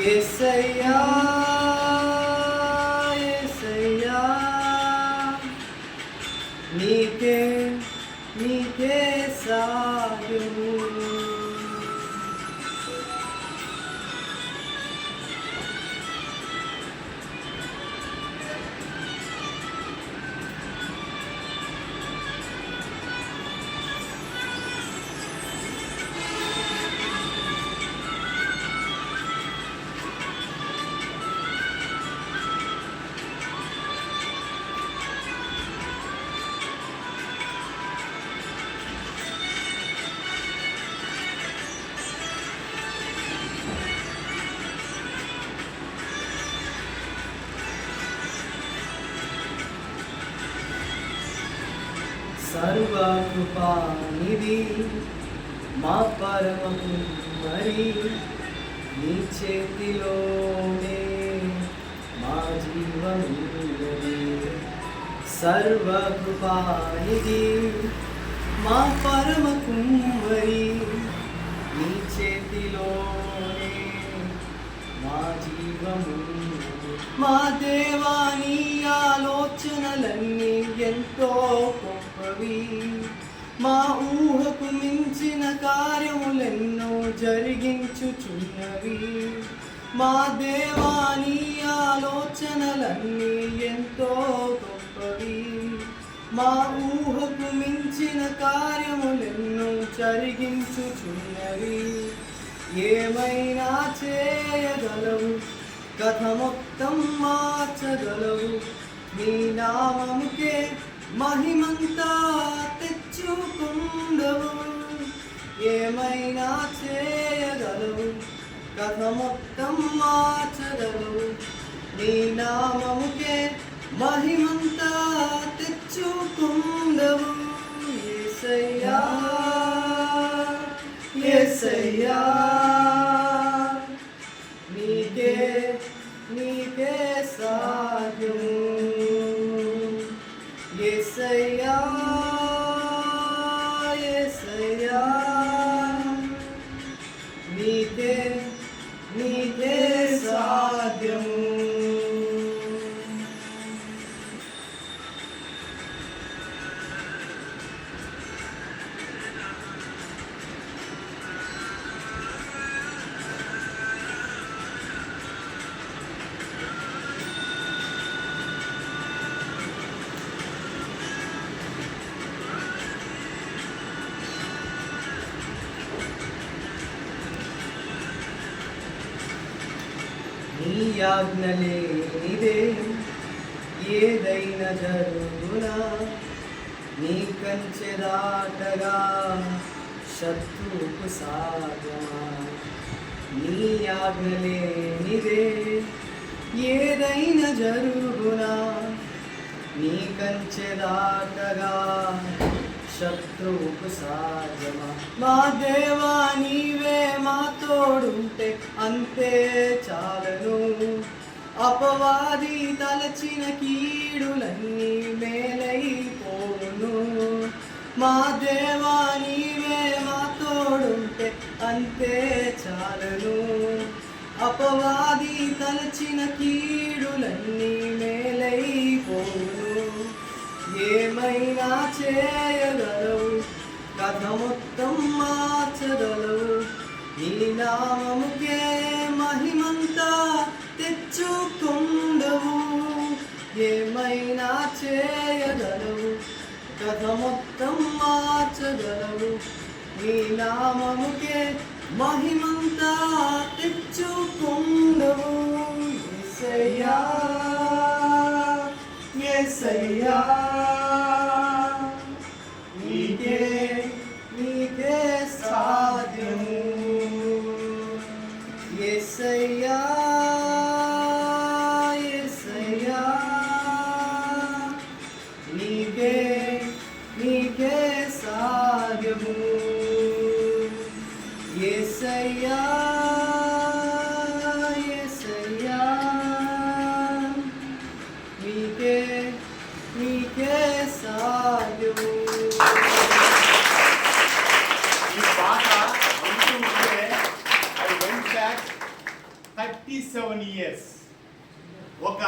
యేసయ్యా యేసయ్యా నీకే నీకే సాధ్యము. సర్వకృపానిధి మా పరమకు మరి నీ చేతిలోనే మా జీవమున్నది. సర్వకృపానిధి మా పరమకు మరి నీ చేతిలోనే మా జీవమున్నది. మా దేవా నీ ఆలోచనలన్నీ ఎంతో గొప్పవి, మా ఊహకు మించిన కార్యములెన్నో జరిగించుచున్నవి. మా దేవా నీ ఆలోచనలన్నీ ఎంతో గొప్పవి, మా ఊహకు మించిన కార్యములెన్నో జరిగించుచున్నవి. ఏమైనా చేయగలవు, కథ మొత్తం మార్చగలవు, నీ నామముకే మహిమంతా తెచ్చుకుండవు. ఏమైనా చేయగలవు, కథ మొత్తం మార్చగలవు, నీ నామముకే మహిమంతా తెచ్చుకుండవు. యేసయ్యా యేసయ్యా నీకే నీకే సాధ్యము. యేసయ్యా యేసయ్యా నీకే నీకే సాధ్యము. నీ ఆజ్ఞలేనిదే ఏదైనా జరుగునా, నీ కంచె దాటగా శత్రువుకు సాధ్యమా. నీ ఆజ్ఞలేనిదే ఏదైనా జరుగునా, నీ కంచె దాటగా శత్రువుకు సాధ్యమా. మా దేవా నీవే మా తోడుంటే అంతే చాలను, అపవాది తలచిన కీడులన్నీ మేలైపోను. మా దేవా నీవే మా తోడుంటే అంతే చాలను, అపవాది తలచిన కీడులన్నీ మేలైపోను. ఏమైనా చేయగలవు, కథ మొత్తం మార్చగలవు, నీ నామముకే మహిమంతా తెచ్చుకుండవు. ఏమైనా చేయగలవు, కథ మొత్తం మార్చగలవు, నీ నామముకే మహిమంతా తెచ్చుకుండవు. యేసయ్యా యేసయ్యా నీకే నీకే సాధ్యము. యేసయ్యా యేసయ్యా నీకే నీకే సాధ్యము. యేసయ్యా యేసయ్యా నీకే నీకే సాధ్యము. ఈ పాట అంటూ ఉంటే I went back 37 years ఒక